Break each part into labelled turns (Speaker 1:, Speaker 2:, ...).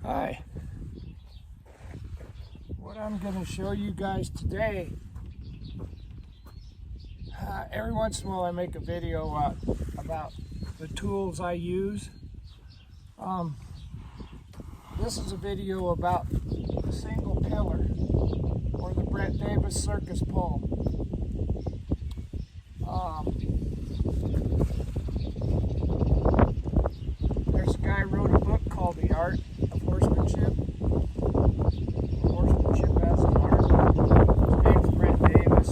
Speaker 1: Hi. What I'm going to show you guys today, every once in a while I make a video about the tools I use. This is a video about the single pillar or the Brett Davis circus pole. There's a guy who wrote a book called The Art of Horsemanship. Horsemanship as an art. His name's Brett Davis.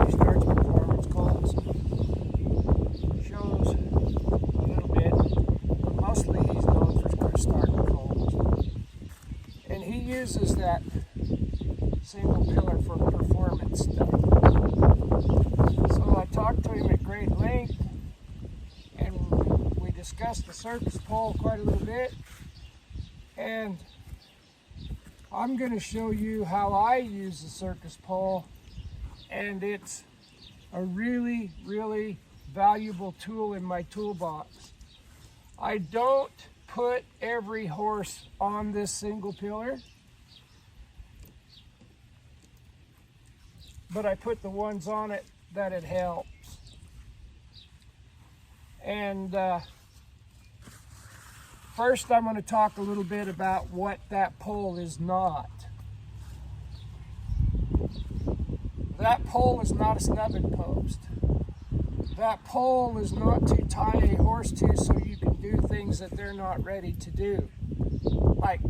Speaker 1: He starts performance calls, shows a little bit, but mostly he's known for starting calls. And he uses that single pillar for performance stuff. So I talked to him at great length, and we discussed the circus pole quite a little bit. And I'm going to show you how I use the circus pole, and it's a really, really valuable tool in my toolbox. I don't put every horse on this single pillar, but I put the ones on it that it helps. And first I'm going to talk a little bit about what that pole is not. That pole is not a snubbing post. That pole is not to tie a horse to so you can do things that they're not ready to do. Like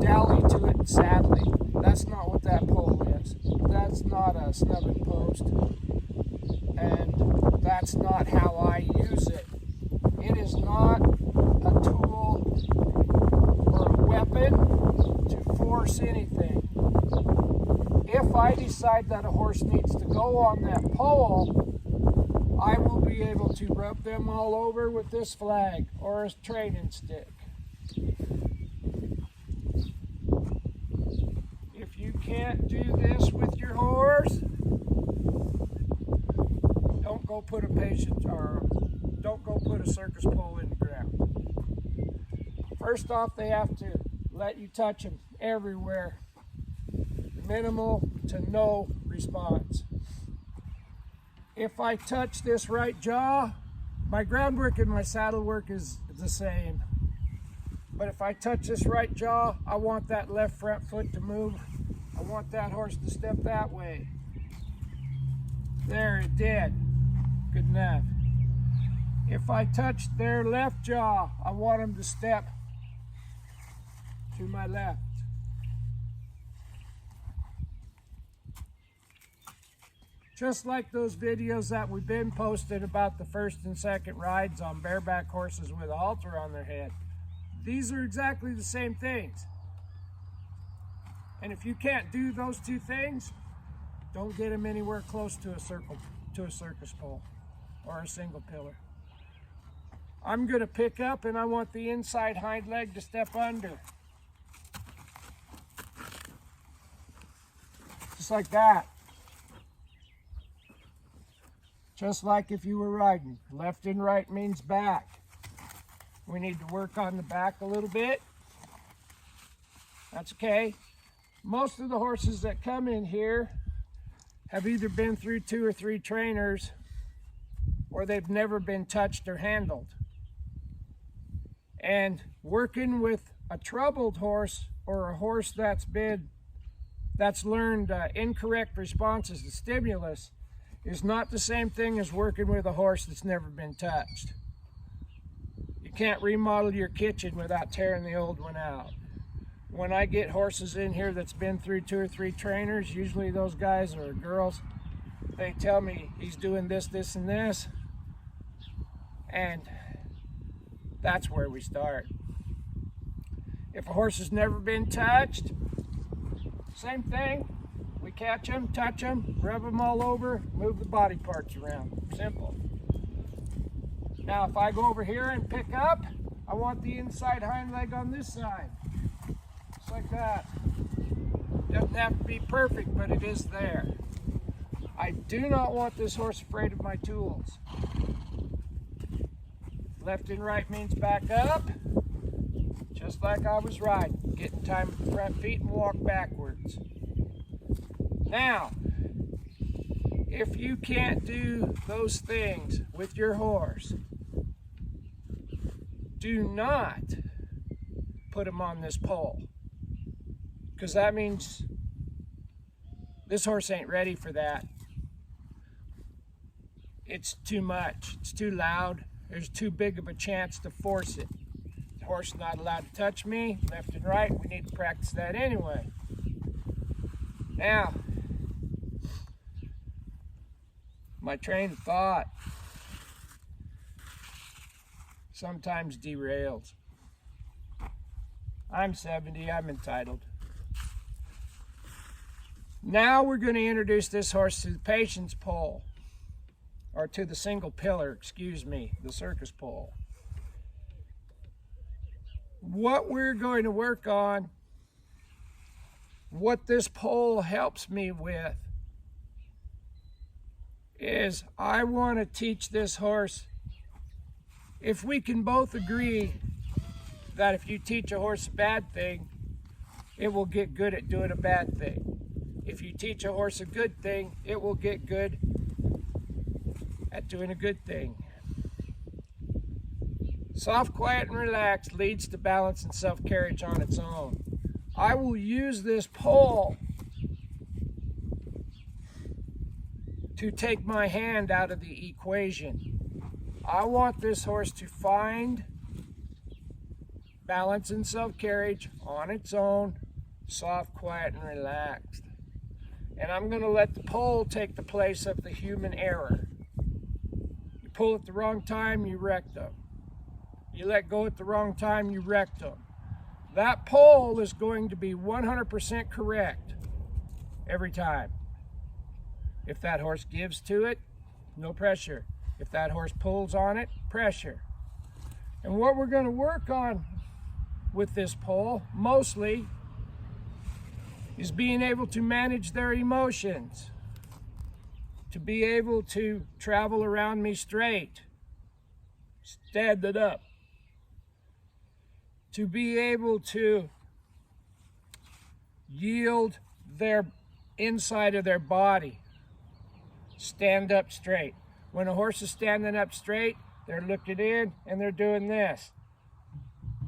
Speaker 1: dally to it saddling. That's not what that pole is. That's not a snubbing post. And that's not how I use it. It is not a tool or a weapon to force anything. If I decide that a horse needs to go on that pole, I will be able to rub them all over with this flag or a training stick. If you can't do this with your horse, don't go put a patient or don't go put a circus pole in the ground. First off, they have to let you touch them everywhere. Minimal to no response. If I touch this right jaw, my groundwork and my saddle work is the same. But if I touch this right jaw, I want that left front foot to move. I want that horse to step that way. There, it did. Good enough. If I touch their left jaw, I want them to step to my left. Just like those videos that we've been posting about the first and second rides on bareback horses with a halter on their head. These are exactly the same things. And if you can't do those two things, don't get them anywhere close to a circus pole or a single pillar. I'm going to pick up and I want the inside hind leg to step under. Just like that. Just like if you were riding. Left and right means back. We need to work on the back a little bit. That's okay. Most of the horses that come in here have either been through 2 or 3 trainers, or they've never been touched or handled. And working with a troubled horse or a horse that's learned incorrect responses to stimulus is not the same thing as working with a horse that's never been touched. You can't remodel your kitchen without tearing the old one out. When I get horses in here that's been through 2 or 3 trainers, usually those guys or girls, they tell me he's doing this, this, and this. And that's where we start. If a horse has never been touched, same thing. We catch them, touch them, rub them all over, move the body parts around. Simple. Now if I go over here and pick up, I want the inside hind leg on this side. Just like that. Doesn't have to be perfect, but it is there. I do not want this horse afraid of my tools. Left and right means back up. just like I was riding. Get in time with the front feet and walk backwards. Now, if you can't do those things with your horse, do not put him on this pole, because that means this horse ain't ready for that. It's too much. It's too loud. There's too big of a chance to force it. The horse is not allowed to touch me left and right. We need to practice that anyway. Now, my train of thought sometimes derails. I'm 70, I'm entitled. Now we're going to introduce this horse to the patience pole, or to the single pillar, excuse me, the circus pole. What we're going to work on, what this pole helps me with, is I want to teach this horse, if we can both agree that if you teach a horse a bad thing, it will get good at doing a bad thing. If you teach a horse a good thing, it will get good at doing a good thing. Soft, quiet, and relaxed leads to balance and self-carriage on its own. I will use this pole to take my hand out of the equation. I want this horse to find balance and self-carriage on its own, soft, quiet, and relaxed. And I'm going to let the pole take the place of the human error. You pull at the wrong time, you wreck them. You let go at the wrong time, you wreck them. That pole is going to be 100% correct every time. If that horse gives to it, no pressure. If that horse pulls on it, pressure. And what we're going to work on with this pole, mostly, is being able to manage their emotions, to be able to travel around me straight, stand it up, to be able to yield their inside of their body, stand up straight. When a horse is standing up straight, they're looking in and they're doing this.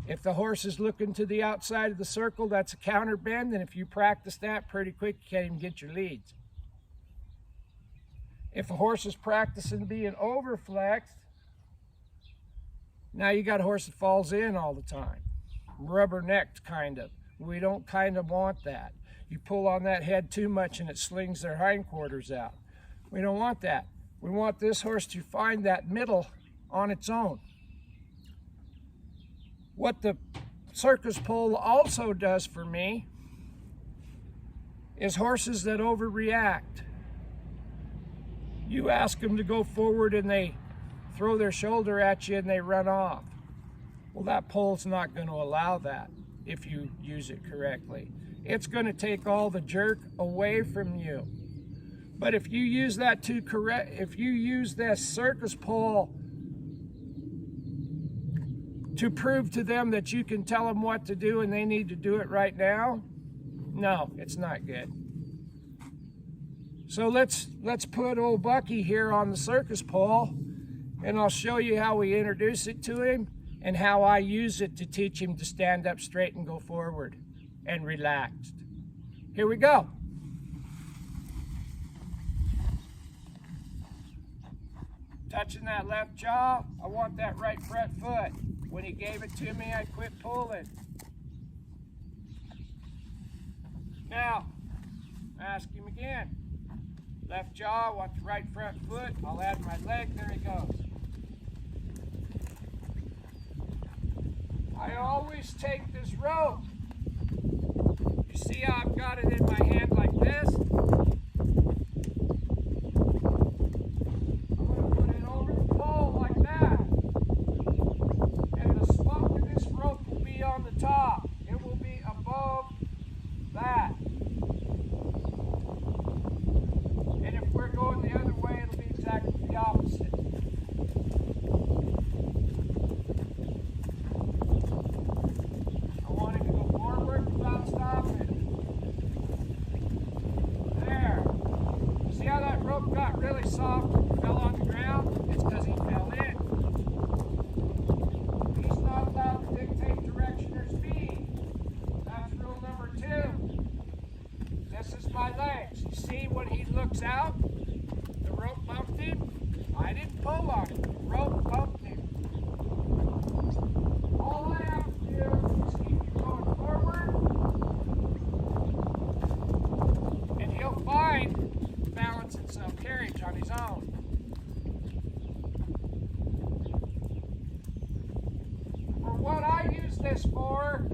Speaker 1: If the horse is looking to the outside of the circle, that's a counter bend, and if you practice that pretty quick, you can't even get your leads. If a horse is practicing being overflexed, now you got a horse that falls in all the time. Rubber-necked, kind of. We don't kind of want that. You pull on that head too much and it slings their hindquarters out. We don't want that. We want this horse to find that middle on its own. What the circus pole also does for me is horses that overreact. You ask them to go forward and they throw their shoulder at you and they run off. Well, that pole's not going to allow that if you use it correctly. It's going to take all the jerk away from you. But if you use that if you use this circus pole to prove to them that you can tell them what to do and they need to do it right now, no, it's not good. So let's put old Bucky here on the circus pole, and I'll show you how we introduce it to him and how I use it to teach him to stand up straight and go forward and relaxed. Here we go. Touching that left jaw, I want that right front foot. When he gave it to me, I quit pulling. Now, ask him again. Left jaw, I want the right front foot. I'll add my leg, there he goes. I always take this rope. You see how I've got it in my hand like this? Top. It will be above that. And if we're going the other way, it'll be exactly the opposite. this for?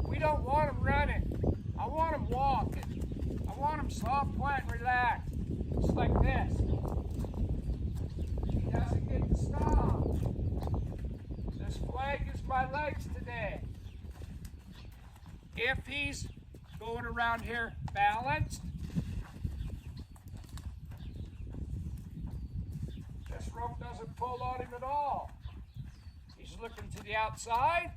Speaker 1: We don't want him running. I want him walking. I want him soft, quiet, and relaxed. Just like this. He doesn't get to stop. This flag is my legs today. If he's going around here balanced, this rope doesn't pull on him at all. He's looking to the outside.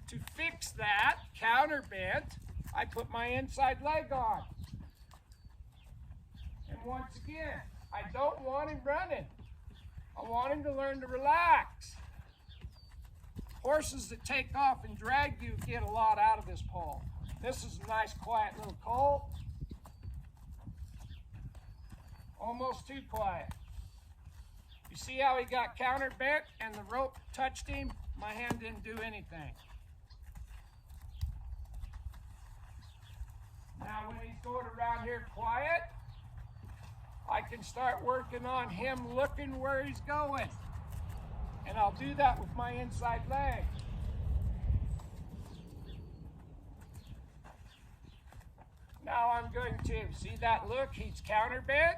Speaker 1: To fix that counter bent, I put my inside leg on. And once again, I don't want him running. I want him to learn to relax. Horses that take off and drag you get a lot out of this pole. This is a nice, quiet little colt. Almost too quiet. You see how he got counter bent and the rope touched him? My hand didn't do anything. Now when he's going around here quiet, I can start working on him looking where he's going. And I'll do that with my inside leg. Now I'm going to, see that look? He's counter bent.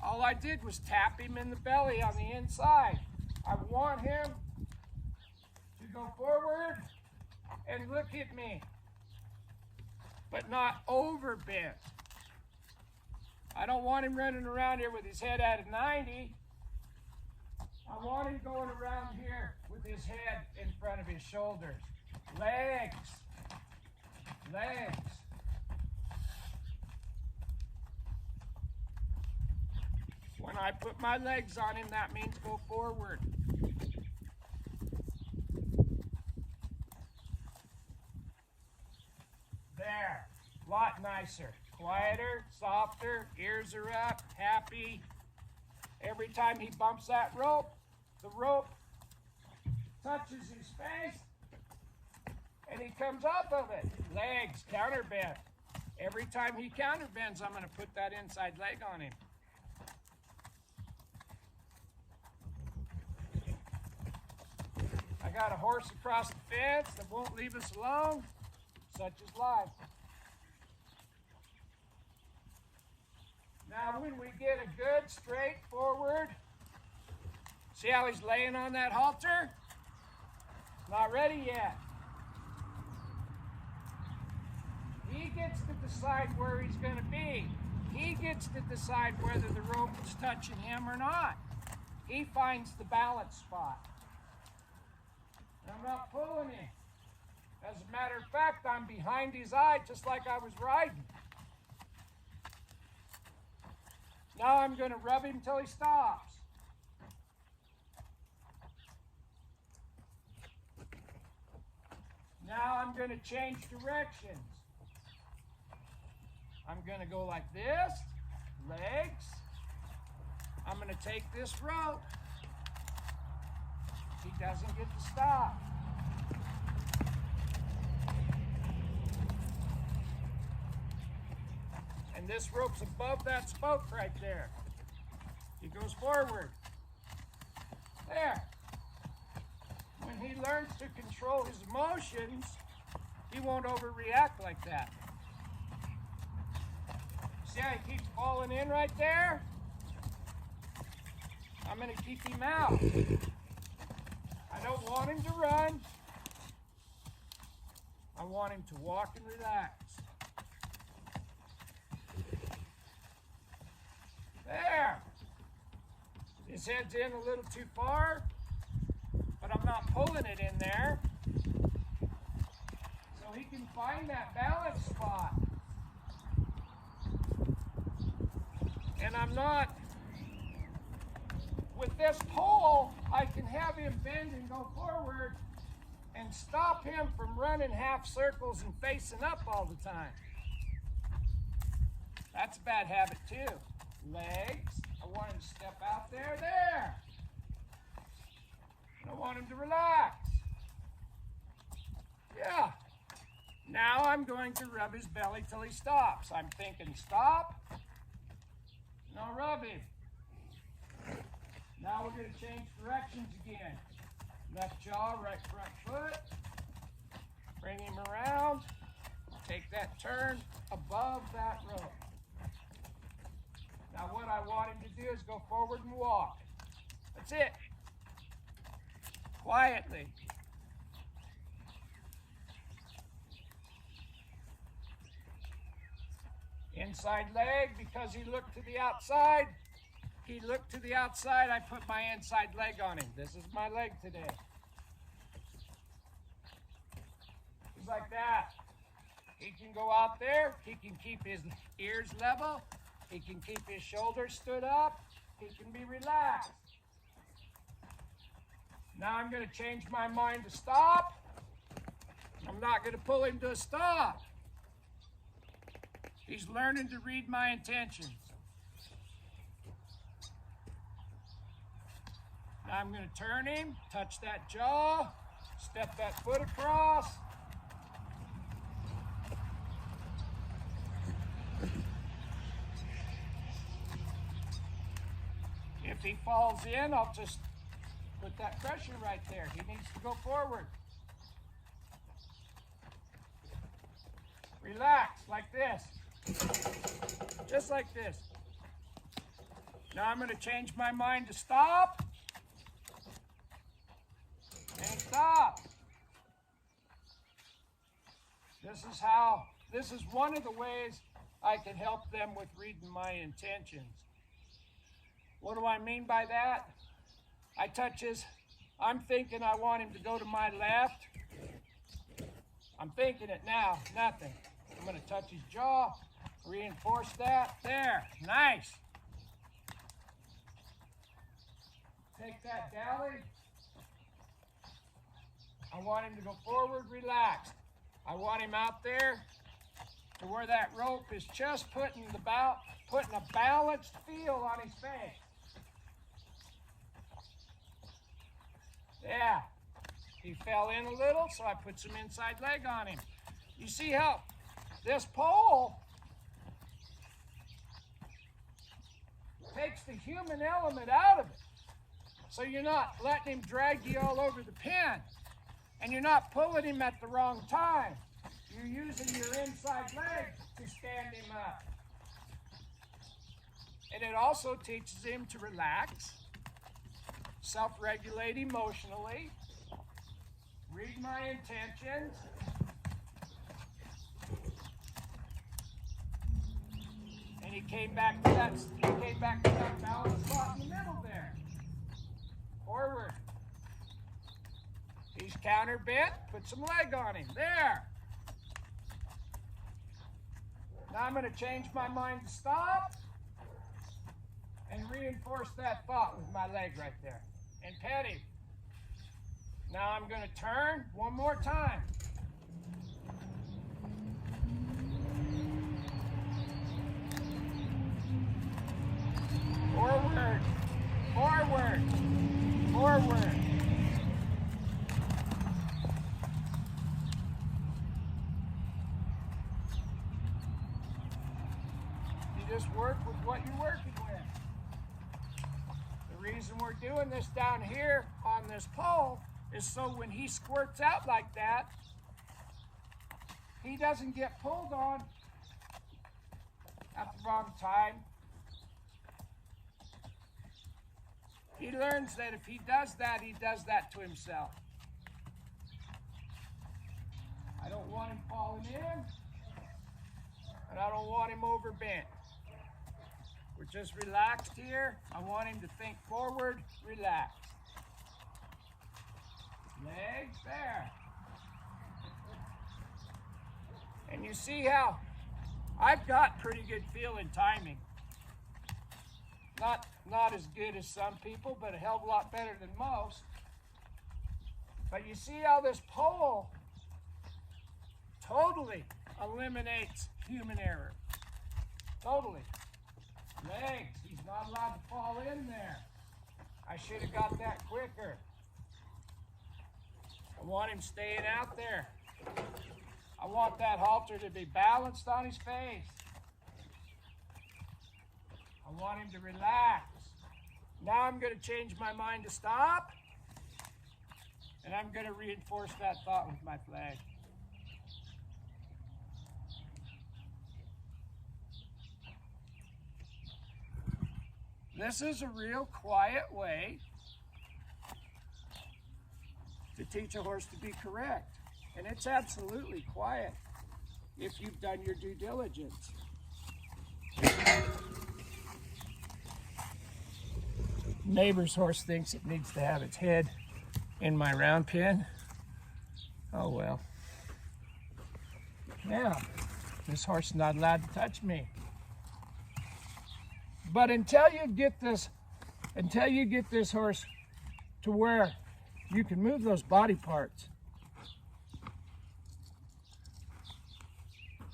Speaker 1: All I did was tap him in the belly on the inside. I want him to go forward and look at me, but not over bent. I don't want him running around here with his head at a 90. I want him going around here with his head in front of his shoulders. Legs. Legs. When I put my legs on him, that means go forward. There. A lot nicer. Quieter, softer, ears are up, happy. Every time he bumps that rope, the rope touches his face and he comes off of it. Legs, counter bend. Every time he counter bends, I'm going to put that inside leg on him. I got a horse across the fence that won't leave us alone. Such is life. Now when we get a good straight forward, see how he's laying on that halter? Not ready yet. He gets to decide where he's going to be. He gets to decide whether the rope is touching him or not. He finds the balance spot. And I'm not pulling him. As a matter of fact, I'm behind his eye just like I was riding. Now I'm going to rub him till he stops. Now I'm going to change directions. I'm going to go like this, legs. I'm going to take this rope. He doesn't get to stop. And this rope's above that spoke right there. He goes forward. There. When he learns to control his emotions, he won't overreact like that. See how he keeps falling in right there? I'm going to keep him out. I don't want him to run. I want him to walk and relax. There. His head's in a little too far, but I'm not pulling it in there. So he can find that balance spot. And I'm not, with this pole, I can have him bend and go forward and stop him from running half circles and facing up all the time. That's a bad habit too. Legs, I want him to step out there, there. And I want him to relax. Yeah. Now I'm going to rub his belly till he stops. I'm thinking stop. Now rub him. Now we're going to change directions again. Left jaw, right front foot. turn above that rope. Now what I want him to do is go forward and walk. That's it. Quietly. Inside leg, because he looked to the outside. He looked to the outside, I put my inside leg on him. This is my leg today. Just like that. He can go out there, he can keep his ears level, he can keep his shoulders stood up, he can be relaxed. Now I'm going to change my mind to stop. I'm not going to pull him to a stop. He's learning to read my intentions. Now I'm going to turn him, touch that jaw, step that foot across. If he falls in, I'll just put that pressure right there. He needs to go forward. Relax, like this. Just like this. Now I'm going to change my mind to stop. And stop. This is one of the ways I can help them with reading my intentions. What do I mean by that? I touch his, I'm thinking I want him to go to my left. I'm thinking it now, nothing. I'm going to touch his jaw, reinforce that. There, nice. Take that dally. I want him to go forward, relaxed. I want him out there to where that rope is just putting a balanced feel on his face. Yeah, he fell in a little, so I put some inside leg on him. You see how this pole takes the human element out of it. So you're not letting him drag you all over the pen. And you're not pulling him at the wrong time. You're using your inside leg to stand him up. And it also teaches him to relax, self-regulate emotionally, read my intentions, and he came back to that balance spot in the middle there. Forward. He's counter bent, put some leg on him. There. Now I'm going to change my mind to stop and reinforce that thought with my leg right there. And pet him. Now I'm going to turn one more time. Forward. Forward. Forward. You just work with what you're working with. The reason we're doing this down here on this pole is so when he squirts out like that, he doesn't get pulled on at the wrong time. He learns that if he does that to himself. I don't want him falling in, and I don't want him overbent. We're just relaxed here. I want him to think forward, relax. Legs there. And you see how I've got pretty good feel in timing. Not as good as some people, but a hell of a lot better than most. But you see how this pole totally eliminates human error. Totally. Legs, he's not allowed to fall in there. I should have got that quicker. I want him staying out there. I want that halter to be balanced on his face. I want him to relax. Now I'm going to change my mind to stop. And I'm going to reinforce that thought with my flag. This is a real quiet way to teach a horse to be correct. And it's absolutely quiet if you've done your due diligence. Neighbor's horse thinks it needs to have its head in my round pen. Oh well. Now, this horse is not allowed to touch me. But until you get this horse to where you can move those body parts,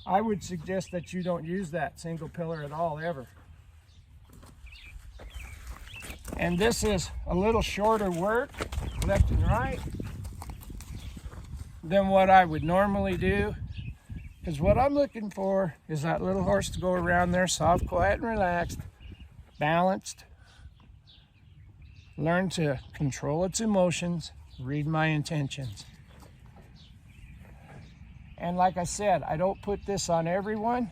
Speaker 1: I would suggest that you don't use that single pillar at all, ever. And this is a little shorter work, left and right, than what I would normally do. Because what I'm looking for is that little horse to go around there soft, quiet, and relaxed, balanced, learn to control its emotions, read my intentions. And like I said, I don't put this on everyone,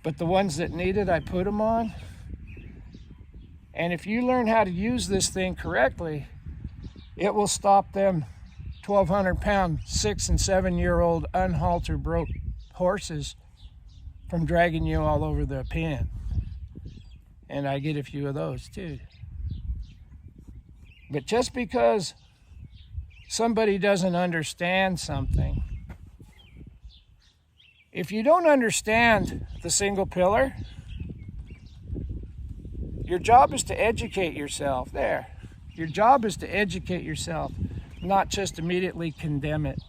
Speaker 1: but the ones that need it, I put them on. And if you learn how to use this thing correctly, it will stop them 1,200-pound, 6- and 7-year-old unhalter broke horses from dragging you all over the pen. And I get a few of those too. But just because somebody doesn't understand something, if you don't understand the single pillar, your job is to educate yourself. There. Your job is to educate yourself, not just immediately condemn it.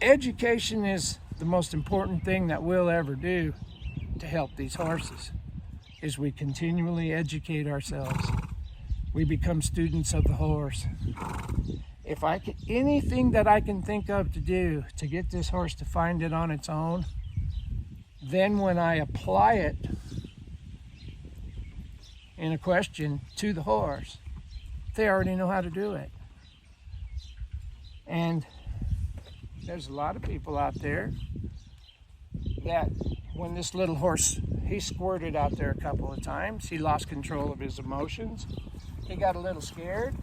Speaker 1: Education is the most important thing that we'll ever do to help these horses, is we continually educate ourselves. We become students of the horse. If I can, anything that I can think of to do to get this horse to find it on its own, then when I apply it in a question to the horse, they already know how to do it. And there's a lot of people out there that when this little horse, he squirted out there a couple of times, he lost control of his emotions, he got a little scared.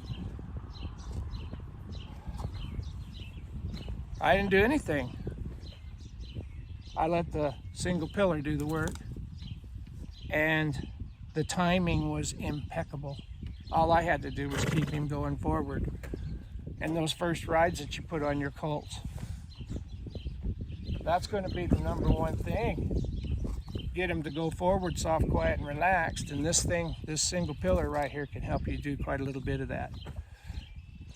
Speaker 1: I didn't do anything. I let the single pillar do the work, and the timing was impeccable. All I had to do was keep him going forward. And those first rides that you put on your colts, that's going to be the number one thing. Get him to go forward soft, quiet, and relaxed. And this single pillar right here can help you do quite a little bit of that.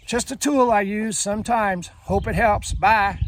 Speaker 1: Just a tool I use sometimes. Hope it helps. Bye.